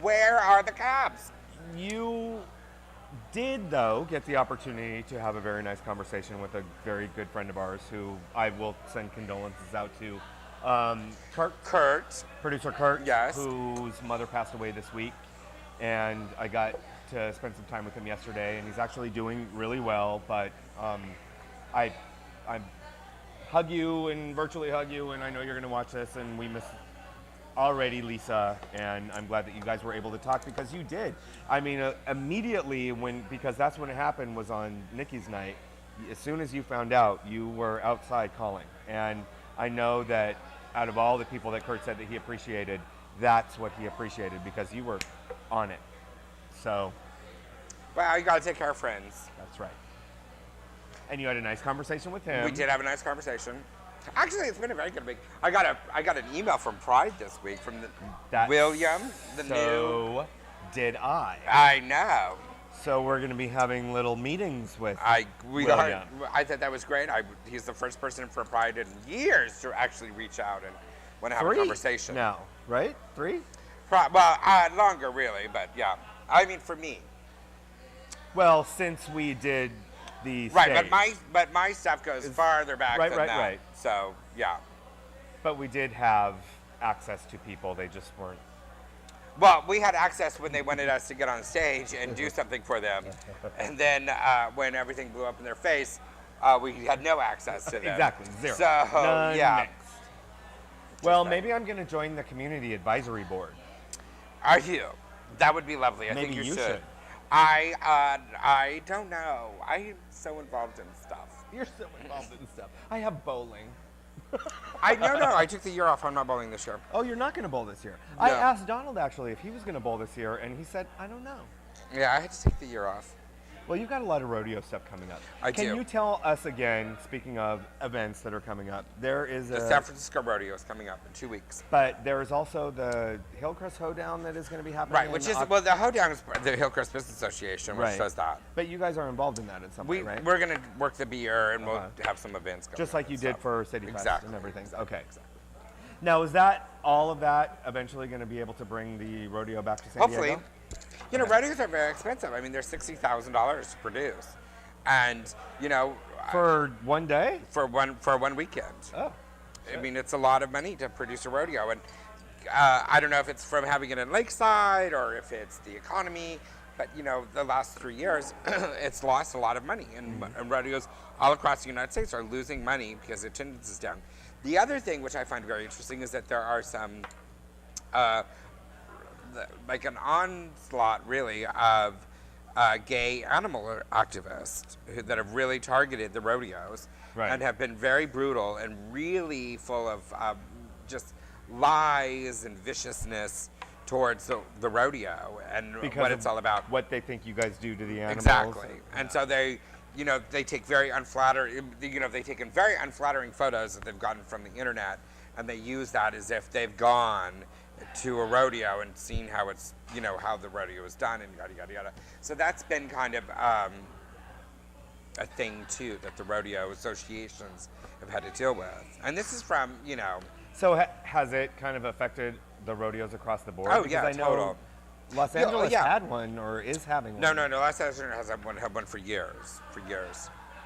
Where are the cabs? You did, though, get the opportunity to have a very nice conversation with a very good friend of ours who I will send condolences out to. Kurt. Producer Kurt. Yes. Whose mother passed away this week. And I got to spend some time with him yesterday, and he's actually doing really well. But I hug you and virtually hug you, and I know you're going to watch this, and we miss already Lisa, and I'm glad that you guys were able to talk because you did. I mean, immediately because that's when it happened was on Nicky's night. As soon as you found out, you were outside calling, and I know that out of all the people that Kurt said that he appreciated, that's what he appreciated because you were on it. So Well, you gotta take care of friends. that's right. And you had a nice conversation with him. We did have a nice conversation. Actually, it's been a very good week. I got an email from Pride this week from William, the new. So did I. I know. So we're going to be having little meetings with William. I thought that was great. He's the first person for Pride in years to actually reach out and want to have a conversation. now, right? 3? Longer really, but yeah. I mean, for me. Well, since we did the Right, stage. but my stuff goes farther back than that. Right. So yeah. But we did have access to people. They just weren't. Well, we had access when they wanted us to get on stage and do something for them, and then when everything blew up in their face, we had no access to them. Exactly, 0. So None yeah. mixed. Well, maybe I'm going to join the community advisory board. Are you? That would be lovely. I Maybe think you you should. should. I don't know. I'm so involved in stuff. You're so involved in stuff. I have bowling. No. I took the year off. I'm not bowling this year. Oh, you're not going to bowl this year. No. I asked Donald actually if he was going to bowl this year, and he said, I don't know. Yeah, I had to take the year off. Well, you've got a lot of rodeo stuff coming up. I do. Can you tell us again, speaking of events that are coming up, there is The San Francisco Rodeo is coming up in 2 weeks. But there is also the Hillcrest Hoedown that is going to be happening. Right, which is, well, the Hoedown is the Hillcrest Business Association, which Right. does that. But you guys are involved in that in some way, right? We're going to work the beer and we'll have some events going Just like on you and did stuff. for City Fest Exactly. and everything. Exactly. Okay. Now, is that all of that eventually going to be able to bring the rodeo back to San Hopefully. Diego? You know, rodeos are very expensive. I mean, they're $60,000 to produce. And, you know, For one day? for one weekend. Oh. I mean, it's a lot of money to produce a rodeo. And I don't know if it's from having it in Lakeside or if it's the economy, but, you know, the last 3 years, it's lost a lot of money. And rodeos all across the United States are losing money because attendance is down. The other thing, which I find very interesting, is that there are some, like an onslaught, really, of gay animal activists that have really targeted the rodeos and have been very brutal and really full of just lies and viciousness towards the rodeo and what it's all about. What they think you guys do to the animals. Exactly. And so they, you know, they take very unflattering, you know, they've taken very unflattering photos that they've gotten from the internet, and they use that as if they've gone to a rodeo and seen how it's, you know, how the rodeo is done and yada, yada, yada. So that's been kind of a thing, too, that the rodeo associations have had to deal with. And this is from, you know... So has it kind of affected the rodeos across the board? Oh, because yeah, I know total. Los Angeles had one or is having one. No, Los Angeles has had one for years.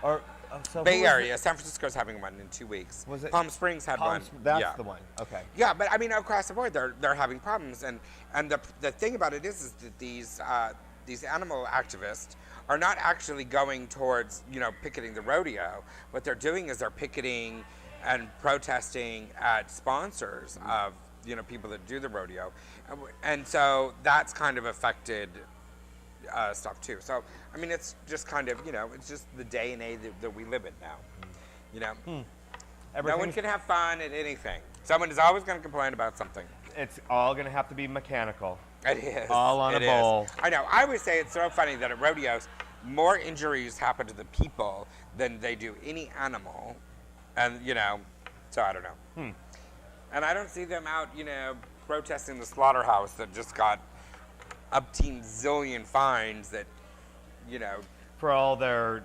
Or, so Bay Area, San Francisco's having one in 2 weeks. Was it Palm Springs had one. That's the one. Okay. Yeah, but I mean across the board they're having problems, and the thing about it is that these animal activists are not actually going towards, you know, picketing the rodeo. What they're doing is they're picketing and protesting at sponsors of, you know, people that do the rodeo, and so that's kind of affected stuff too. So I mean, it's just kind of, you know, it's just the day and age that we live in now. You know, no one can have fun at anything. Someone is always going to complain about something. It's all going to have to be mechanical. It is. All on a bowl. I know. I always say it's so funny that at rodeos, more injuries happen to the people than they do any animal, and you know, so I don't know. And I don't see them out, you know, protesting the slaughterhouse that just got upteen zillion fines that, you know, for all their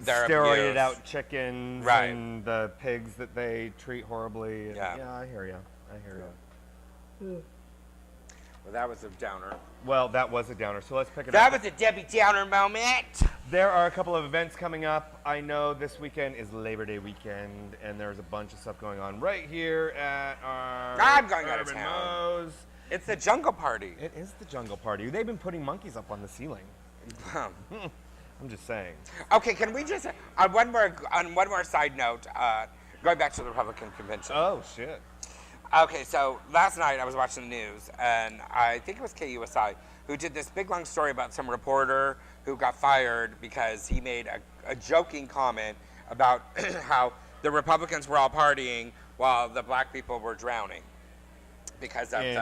steroided abuse. out chickens and the pigs that they treat horribly. And yeah, I hear you. Well, that was a downer. Well, that was a downer. So let's pick it up. That was a Debbie Downer moment. There are a couple of events coming up. I know this weekend is Labor Day weekend, and there's a bunch of stuff going on right here at our I'm going out of Urban town. Moapos. It's the jungle party. It is the jungle party. They've been putting monkeys up on the ceiling. I'm just saying. Okay, can we just on one more side note, going back to the Republican convention. Oh shit. Okay, so last night I was watching the news, and I think it was KUSI who did this big long story about some reporter who got fired because he made a joking comment about how the Republicans were all partying while the black people were drowning. because of In-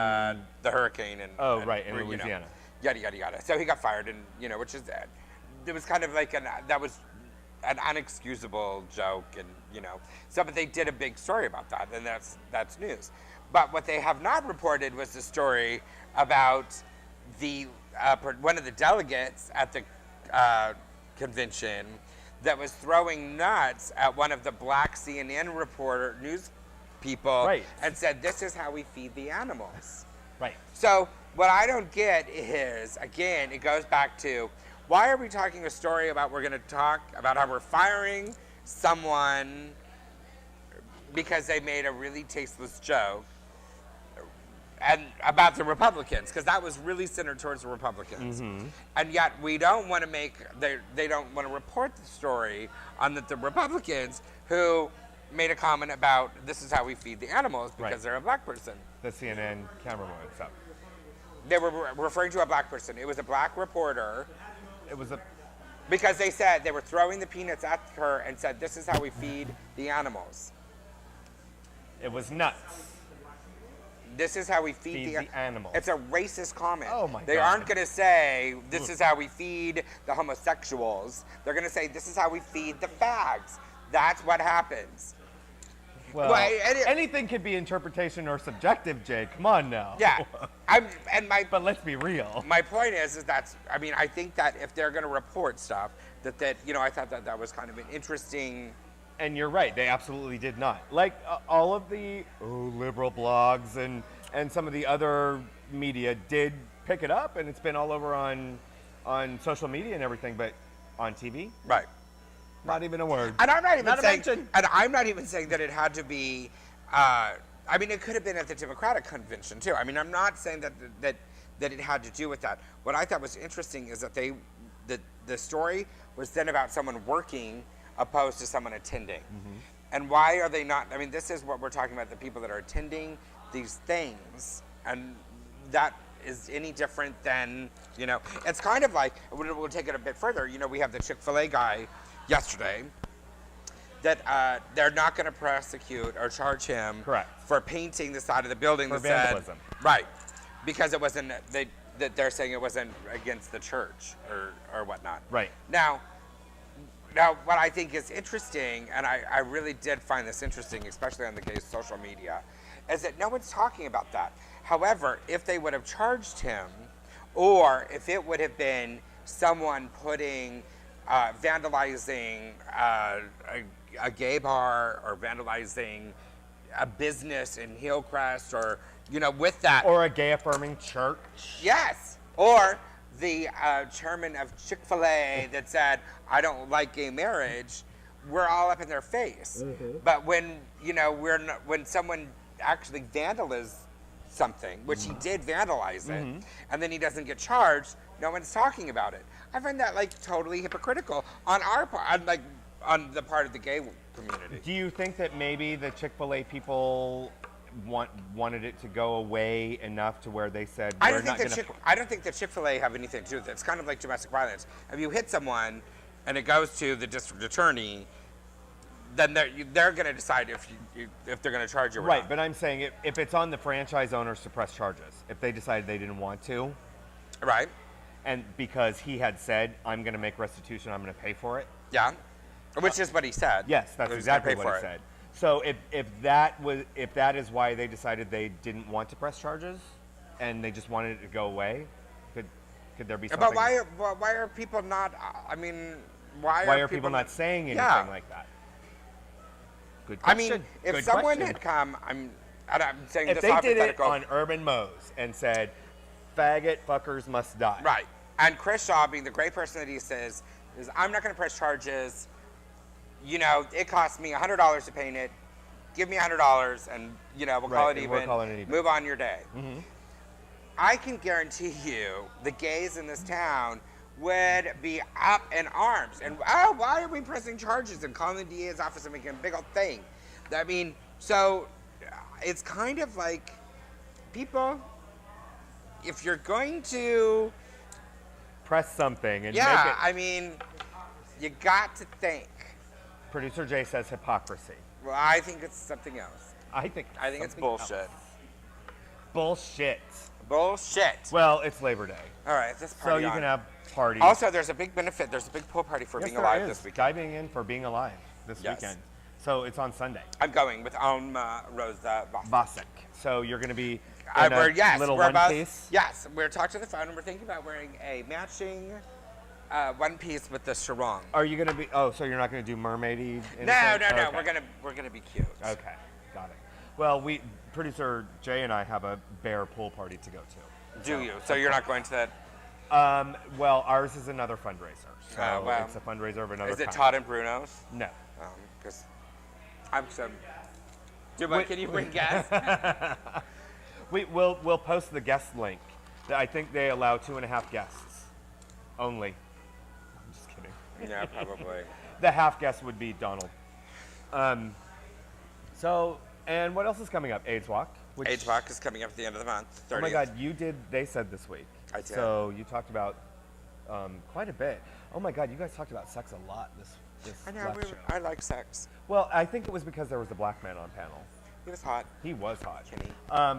the hurricane and Oh, right, in you know, Louisiana. yada yada yada. So he got fired, and which is it was kind of like that was an unexcusable joke, and so but they did a big story about that, and that's news. But what they have not reported was the story about the one of the delegates at the convention that was throwing nuts at one of the black CNN news people, Right. and said, "This is how we feed the animals." Right. So what I don't get is, again, it goes back to, why are we talking a story about we're going to talk about how we're firing someone because they made a really tasteless joke, and about the Republicans, because that was really centered towards the Republicans. And yet we don't want to they don't want to report the story on the Republicans who made a comment about, this is how we feed the animals, because Right. they're a black person. The CNN cameraman stuff. They were referring to a black person. It was a black reporter, It was a because they said they were throwing the peanuts at her and said, this is how we feed the animals. It was nuts. This is how we feed Feed the animals. It's a racist comment. Oh my They God. aren't going to say, this is how we feed the homosexuals. They're going to say, this is how we feed the fags. That's what happens. Well, anything could be interpretation or subjective, Jay. Come on now. Yeah. But let's be real. My point is I think that if they're going to report stuff, that I thought that was kind of an interesting. And you're right, they absolutely did not. Like all of the liberal blogs and some of the other media did pick it up, and it's been all over on social media and everything, but on TV, Right. not even a word. And I'm not even Not a saying, mention. and I'm not even saying that it had to be. It could have been at the Democratic convention too. I mean, I'm not saying that it had to do with that. What I thought was interesting is that the story was then about someone working opposed to someone attending. And why are they not? I mean, this is what we're talking about, the people that are attending these things, and that is any different than, it's kind of like, we'll take it a bit further. We have the Chick-fil-A guy yesterday that they're not going to prosecute or charge him Correct. for painting the side of the building For that said, vandalism. right, because it wasn't, they're saying it wasn't against the church or whatnot. Right. Now, what I think is interesting, and I really did find this interesting, especially on the gay social media, is that no one's talking about that. However, if they would have charged him, or if it would have been someone vandalizing a gay bar, or vandalizing a business in Hillcrest, or, with that. Or a gay affirming church. Yes. Or the chairman of Chick-fil-A that said, I don't like gay marriage, we're all up in their face. But when, when someone actually vandalizes something, which he did vandalize it, and then he doesn't get charged, no one's talking about it. I find that totally hypocritical on our part, on the part of the gay community. Do you think that maybe the Chick-fil-A people wanted it to go away enough to where they said, I don't think that Chick-fil-A have anything to do with it. It's kind of like domestic violence. If you hit someone and it goes to the district attorney, then they're going to decide if they're going to charge you or Right, not. but I'm saying if it's on the franchise owners to press charges, if they decided they didn't want to, Right? and because he had said, I'm going to make restitution, I'm going to pay for it. Yeah. Which is what he said. Yes, that's He was gonna exactly pay what for he it. said. So if that is why they decided they didn't want to press charges, and they just wanted it to go away, could there be something? But why are people not? I mean, why are people not saying anything Yeah. like that? Good I question. mean, if Good someone question. had come, I'm saying If this they did it hypothetical. on Urban Moapos and said, "Faggot fuckers must die," Right. And Chris Shaw, being the great person that he is I'm not going to press charges. It cost me $100 to paint it. Give me $100, and we'll call Right, it and we'll even. call it even. Move on your day. I can guarantee you, the gays in this town would be up in arms. And why are we pressing charges and calling the DA's office and making a big old thing? I mean, so it's kind of like, people, if you're going to, press something and make yeah, it. I mean, you got to think. Producer Jay says hypocrisy. Well, I think it's something else. I think I think it's something bullshit. else. Bullshit. Bullshit. Well, it's Labor Day, All right, this so party you on. can have parties. Also, there's a big benefit. There's a big pool party for yes, being there alive is. this weekend. Diving in for being alive this Yes. weekend. So it's on Sunday. I'm going with Rosa Voss. Vasek. So you're going to be we're in a little we're one about, piece. Yes, we're talking to the phone and we're thinking about wearing a matching one piece with the sarong. Are you going to be? Oh, so you're not going to do mermaidy? No. Okay. We're gonna be cute. Okay, got it. Well, producer Jay and I have a bear pool party to go to. Do you? So you're not going to that? Well, ours is another fundraiser. So well, it's a fundraiser of another Is it kind. Todd and Bruno's? No. Because I'm so. Can you bring guests? We'll post the guest link. I think they allow 2.5 guests only. I'm just kidding. Yeah, probably. The half guest would be Donald. So, and what else is coming up? AIDS Walk. AIDS Walk is coming up at the end of the month. 30th. Oh my God, they said this week. I did. So you talked about quite a bit. Oh my God, you guys talked about sex a lot this I know. last show. I like sex. Well, I think it was because there was a black man on panel. He was hot. He was hot. Kenny.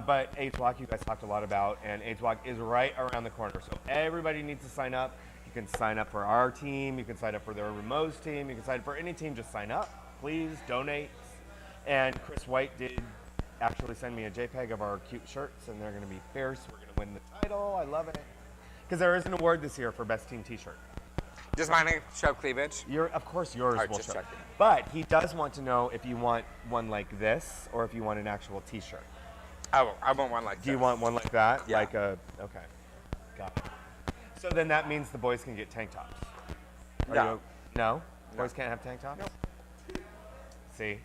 But AIDS Walk, you guys talked a lot about, and AIDS Walk is right around the corner. So everybody needs to sign up. You can sign up for our team. You can sign up for the Urban Moapos team. You can sign up for any team. Just sign up. Please donate. And Chris White did actually send me a JPEG of our cute shirts, and they're going to be fierce. We're going to win the title. I love it. Because there is an award this year for Best Team T-shirt. Does mine show cleavage? Of course yours will just show. checking. But he does want to know if you want one like this or if you want an actual T-shirt. Oh, I want one like this. Do you want one like that? Yeah. Okay. Got it. So then that means the boys can get tank tops. No. No? Boys can't have tank tops? Nope. See?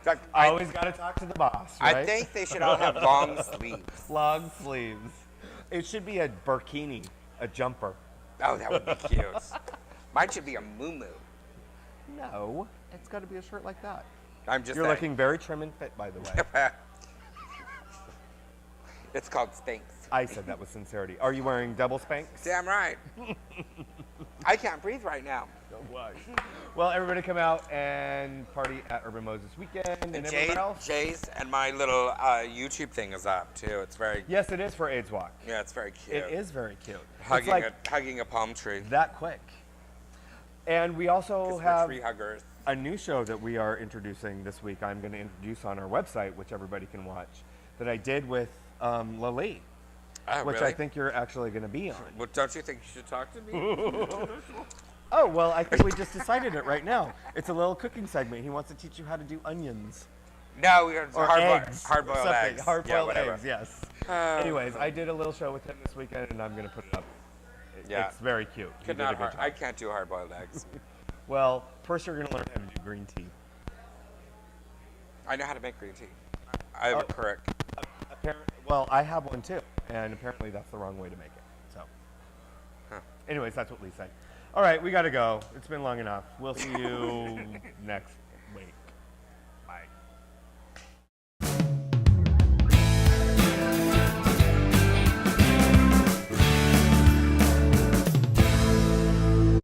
Fact, Always got to talk to the boss, right? I think they should all have long sleeves. Long sleeves. It should be a burkini, a jumper. Oh, that would be cute. Mine should be a muumuu. No, it's got to be a shirt like that. I'm just You're saying. looking very trim and fit, by the way. It's called Spanx. I said that with sincerity. Are you wearing double Spanx? Damn right. I can't breathe right now. Well, everybody come out and party at Urban Moapos this weekend and everywhere else. Jay's and my little YouTube thing is up too. It's very. Yes, it is for AIDS Walk. Yeah, it's very cute. It is very cute. Hugging it's like hugging a palm tree. that quick. And we also 'Cause we're have tree huggers. a new show that we are introducing this week. I'm going to introduce on our website, which everybody can watch, that I did with Lily, Oh, which really? I think you're actually going to be on. Well, don't you think you should talk to me? Oh, well, I think we just decided it right now. It's a little cooking segment. He wants to teach you how to do onions. No, we are Or eggs. hard-boiled Something. eggs. Hard-boiled whatever. eggs, yes. Oh. Anyways, I did a little show with him this weekend, and I'm going to put it up. Yeah. It's very cute. He Could did a not good job. I can't do hard-boiled eggs. Well, first you're going to learn how to do green tea. I know how to make green tea. I have a Keurig. Well, I have one too, and apparently that's the wrong way to make it. So, Huh. anyways, that's what Lee said. All right, we got to go. It's been long enough. We'll see you next